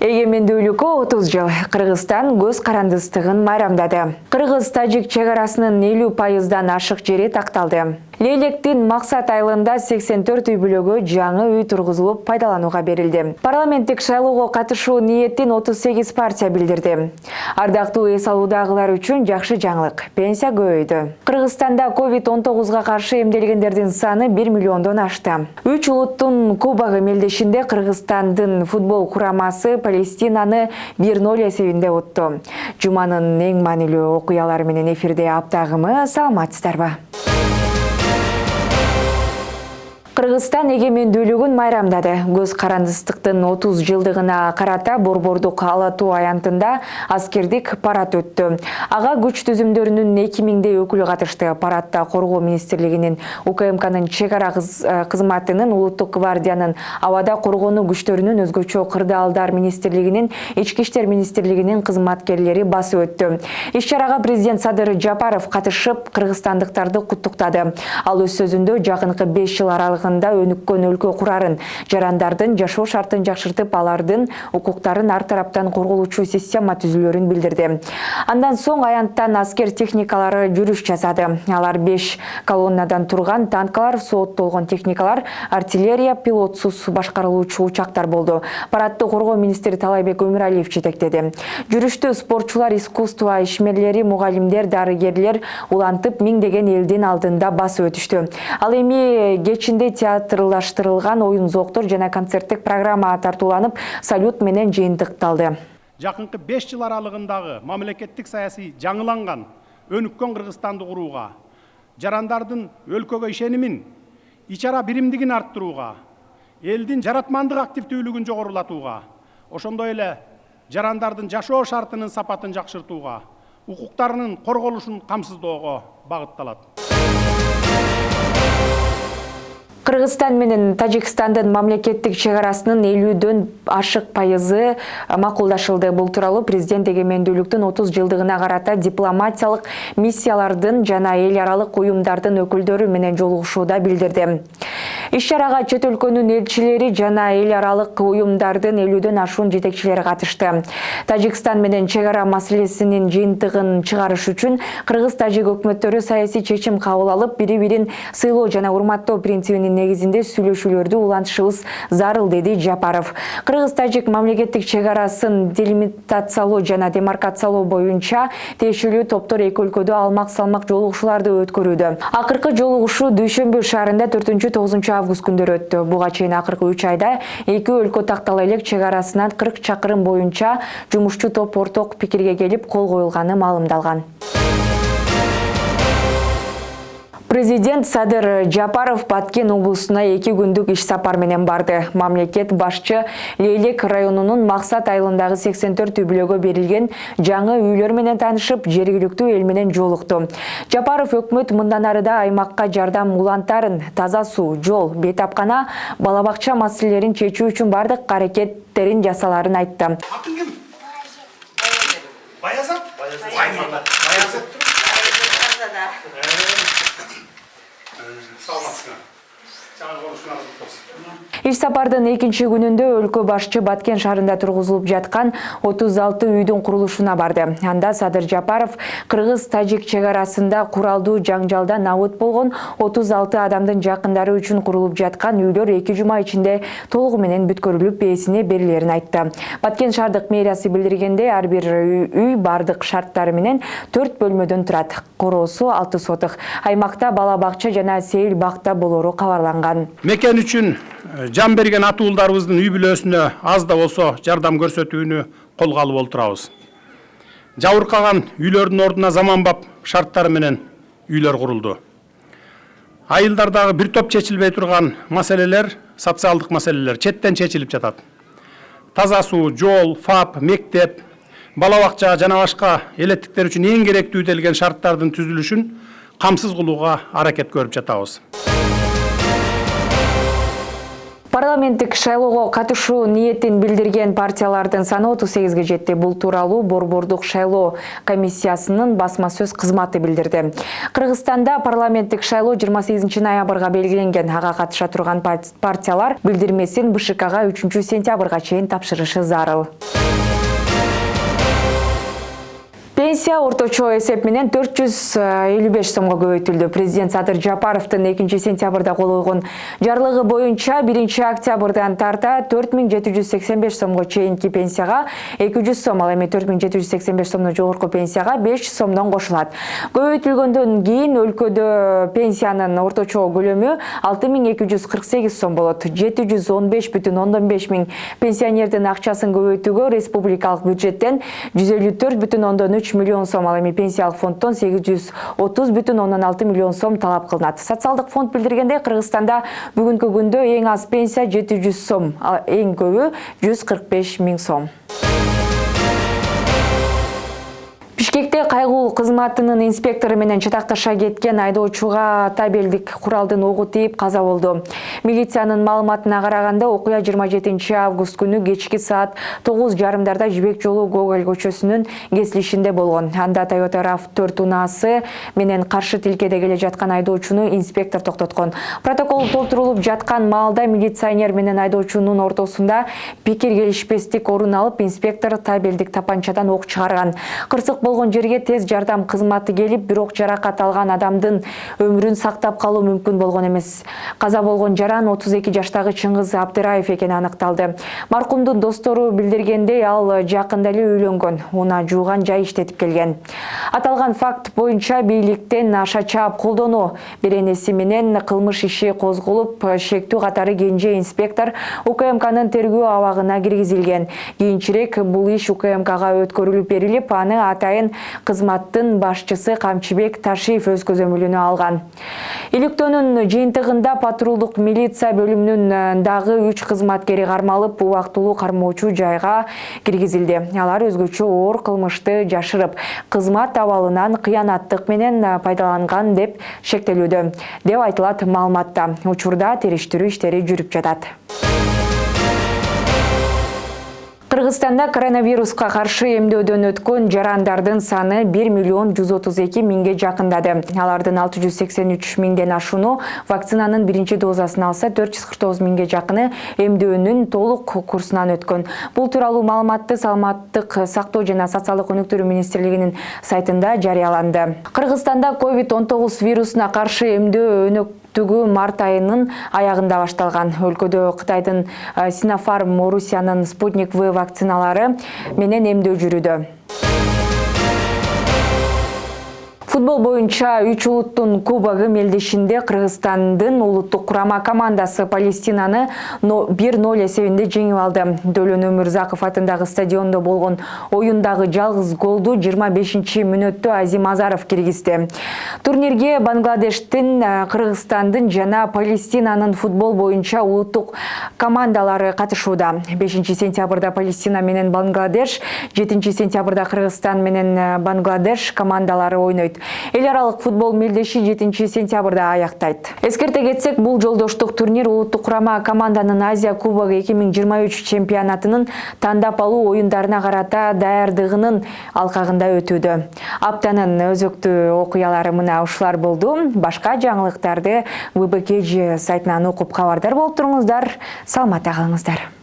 Эгемендүүлүккө 30 жыл. Кыргызстан көз карандыстыгын майрамдады. Кыргыз-тажик чегарасынын 50%дан ашык жери такталды. Лейлектин Максат айылында 84 үй бүлөгө жаңы үй тургузулуп пайдаланууга берилди. Парламенттик шайлоого катышуу ниетин 38 партия билдирди. Ардактуу эс алуудагылар үчүн жакшы жаңылык. Пенсия көбөйдү. Кыргызстанда COVID-19 каршы эмделгендердин саны 1 миллиондон ашты. 3 улуттун кубогу мелдешинде Кыргызстандын футбол курамасы Палестинаны 1-0 эсебинде утту. Жуманын эң маанилүү окуялары менен эфирде аптагымы. Саламатсыздарбы? Кыргызстан эгемендүүлүгүн майрамдады. Көз карандыстыктын 30 жылдыгына карата Борбордук ала тоо аянтында аскердик парад өттү. Ага күч түзүмдөрүнүн 2000дей өкүлү катышты. Парадда Коргоо министрлигинин, УКМКнын чегара кызматынын, Улуттук гвардиянын, абада коргонуу күчтөрүнүн, өзгөчө кырдаалдар министрлигинин, Ички иштер министрлигинин кызматкерлери басып өттү. Иш-чарага президент Садыр Жапаров катышып, кыргызстандыктарды куттуктады. Ал өз сөзүндө жакынкы 5 жыл аралыгында өнүккөн өлкө курарын, жарандардын жашоо шартын жакшыртып, алардын укуктарын ар тараптан корголуучу система түзүлөрүн билдирди. Андан соң аянттан аскер техникалары жүрүш жасады. Алар 5 колоннадан турган танкалар, сооттолгон техникалар, артиллерия, пилотсуз башкарылуучу учактар болду. Парадды Коргоо министри Талайбек Өмүралиев жетектеди. Жүрүштү спортчулар, искусство ишмерлери, мугалимдер, дарыгерлер улантып, миңдеген элдин алдында басып өтүштү. Ал эми кечинде театрлаштырылган оюн зооктор жана концерттик программа тартууланып, салют менен жыйынтыкталды. Жакынкы 5 жыл аралыгындагы мамлекеттик саясий жаңыланган, өнүккөн Кыргызстанды курууга, жарандардын өлкөгө ишенимин, ичара биримдигин арттырууга, элдин жаратмандык активдүүлүгүн жогорулатууга, ошондой эле жарандардын жашоо шартынын сапатын жакшыртууга, укуктарынын корголушун камсыздоого багытталат. Кыргызстан менен Тажикстандын мамлекеттик чегарасынын 50дөн ашык пайызы макулдашылды. Бул тууралуу президент эгемендүүлүктүн 30 жылдыгына карата дипломатиялык миссиялардын жана эл аралык уюмдардын өкүлдөрү менен жолугушууда билдирди. Иш-чарага чет өлкөнүн элчилери жана эл аралык уюмдардын 50дөн ашуун жетекчилери катышты. Тажикстан менен чегара маселесинин жыйынтыгын чыгарыш үчүн кыргыз-тажик өкмөттөрү саясий чечим кабыл алып, бири-бирин сыйлоо жана урматтоо принцибинин негизинде сүйлөшүүлөрдү улантышыбыз зарыл, деди Жапаров. Кыргыз-тажик мамлекеттик чегарасын делимитациялоо жана демаркациялоо боюнча тиешелүү топтор эки өлкөдө алмак-салмак жолугушууларды өткөрүүдө. Акыркы жолугушуу Дүйшөмбү шаарында 4-9 август күндөрү өттү. Буга чейин акыркы 3 айда эки өлкө тактала элек чегарасынан 40 чакырым боюнча жумушчу топ орток пикирге келип, кол коюлганы маалымдалган. Президент Садыр Жапаров Баткен облусуна 2 күндүк иш сапар менен барды. Мамлекет башчы Лейлек районунун Максат айылындагы 84 үй бүлөгө берилген жаңы үйлөр менен таанышып, жергиликтүү эл менен жолукту. Жапаров өкмөт мындан ары да аймакка жардам улантарын, таза суу, жол, бейтапкана, бала бакча маселелерин чечүү үчүн бардык аракеттерин жасаларын айтты. Иш сапардын экинчи күнүндө өлкө башчы Баткен шаарында тургузулуп жаткан 36 үйдүн курулушуна барды. Анда Садыр Жапаров кыргыз-тажик чегарасында куралдуу жаңжалдан абыт болгон 36 адамдын жакындары үчүн курулуп жаткан үйлөр 2 жума ичинде толугу менен бүткөрүлүп, ээсине берилерин айтты. Баткен шаардык мэриясы билдиргенде, ар бир үй бардык шарттары менен 4 бөлмөдөн турат. Короосу 6 сотук. Аймакта бала бакча жана сейил бакта болору кабарланган. Мекен үчүн жан берген ата уулдарыбыздын үй бүлөсүнө аз да болсо жардам көрсөтүүнү колго алып отурабыз. Жабыркаган үйлөрдүн ордуна заманбап шарттары менен үйлөр курулду. Айылдардагы бир топ чечилбей турган маселелер, социалдык маселелер четтен чечилип жатат. Таза суу, жол, ФАП, мектеп, бала бакча жана башка элеттиктер үчүн эң керектүү делген шарттардын түзүлүшүн камсыз кылууга аракет көрүп жатабыз. Парламенттик шайлоого катышуу ниетин билдирген партиялардын саны 38-ге жетти. Бул тууралуу Борбордук шайлоо комиссиясынын басма сөз кызматы билдирди. Кыргызстанда парламенттик шайлоо 28 ноябрга белгиленген. Ага катыша турган партиялар билдирмесин БШКга 3 сентябрга чейин тапшырышы зарыл. Пенсия орточо эсеп менен 455 сомго көбөйтүлдү. Президент Садыр Жапаровдун 2 сентябрда кол койгон жарлыгы боюнча 1 октябрдан тарта 4785 сомго чейинки пенсияга 200 сом, ал эми 4785 сомдон жогорку пенсияга 5 сомдон кошулат. Көбөйтүлгөндөн кийин өлкөдө пенсиянын орточо көлөмү 6248 сом болот. 715,5 миң пенсионердин акчасын көбөйтүүгө республикалык бюджеттен 154,3 миллион сом, ал эми пенсиялык фонддон 830,6 миллион сом талап кылынат. Социалдык фонд билдиргендей, Кыргызстанда бүгүнкү күндө эң аз пенсия 700 сом, ал эң көбү 145 миң сом. Бишкекте кайгуу кызматынын инспектору менен чатакташа кеткен айдоочуга табелдик куралдын огу тийип каза болду. Милициянын маалыматына караганда, окуя 27 август күнү кечки саат 9:30 Жибек жолу Гоголь көчөсүнүн кесилишинде болгон. Анда Toyota RAV4 унаасы менен каршы тилкеде келе жаткан айдоочуну инспектор токтоткон. Протокол толтурулуп жаткан маалда милиционер менен айдоочунун ортосунда пикир келишпестик орун алып, инспектор табелдик тапанчадан ок чыгарган. Кырсык болгон жерге тез жардам кызматы келип, бирок жаракат алган адамдын өмүрүн сактап калуу мүмкүн болгон эмес. Каза болгон жаран 32 жаштагы Чыңгыз Абдыраев экени аныкталды. Маркумдун достору билдиргендей, ал жакында эле үйлөнгөн, уна жууган жай иштетип келген. Аталган факт боюнча бийликтен аша чаап колдонуу беренеси менен кылмыш иши козголуп, шектүү катары кенже инспектор УКМКнын тергөө абагына киргизилген. Кийинчерээк бул иш УКМКга өткөрүлүп берилип, аны атайын кызматтын башчысы Камчыбек Ташиев өз көзөмөлүнө алган. Иликтөөнүн жыйынтыгында патрулдук милиция бөлүмүнүн дагы 3 кызматкери кармалып, убактылуу кармоочу жайга киргизилди. Алар өзгөчө оор кылмышты жашырып, кызмат абалынан кыянаттык менен пайдаланган деп шектелүүдө, деп айтылат маалыматта. Учурда териштирүү иштери жүрүп жатат. Кыргызстанда коронавируска каршы эмдөөдөн өткөн жарандардын саны 1,132 миңге жакындады. Алардын 683 миңден ашууну вакцинанын биринчи дозасын алса, 449 миңге жакыны эмдөөнүн толук курсунан өткөн. Бул тууралуу маалыматты Саламаттык сактоо жана социалдык өнүктүрүү министрлигинин сайтында жарыяланды. Кыргызстанда COVID-19 вирусуна каршы эмдөө март айынын аягында башталган. Өлкөдө Кытайдын Sinopharm, Орусиянын Sputnik V вакциналары менен эмдөө жүрүүдө. Футбол боюнча 3 улуттун кубогу мелдешинде Кыргызстандын улуттук курама командасы Палестинаны 1-0 эсебинде жеңип алды. Дөлөн Өмүрзаков атындагы стадиондо болгон оюндагы жалгыз голду 25-мүнөттө Азим Азаров киргизди. Турнирге Бангладештин, Кыргызстандын жана Палестинанын футбол боюнча улуттук командалары катышууда. 5 сентябрда Палестина менен Бангладеш, 7 сентябрда Кыргызстан менен Бангладеш командалары ойнойт. Эл аралык футбол мелдеши 7 сентябрда аяктайт. Эскерте кетсек, бул жолдоштук турнир улуттук курама команданын Азия кубогу 2023 чемпионатынын тандап алуу оюндарына карата даярдыгынын алкагында өтүүдө. Аптанын өзөктүү окуялары мына ушулар болду. Башка жаңылыктарды ВБК сайтынан окуп кабардар болуп туруңуздар. Саламатта калыңыздар.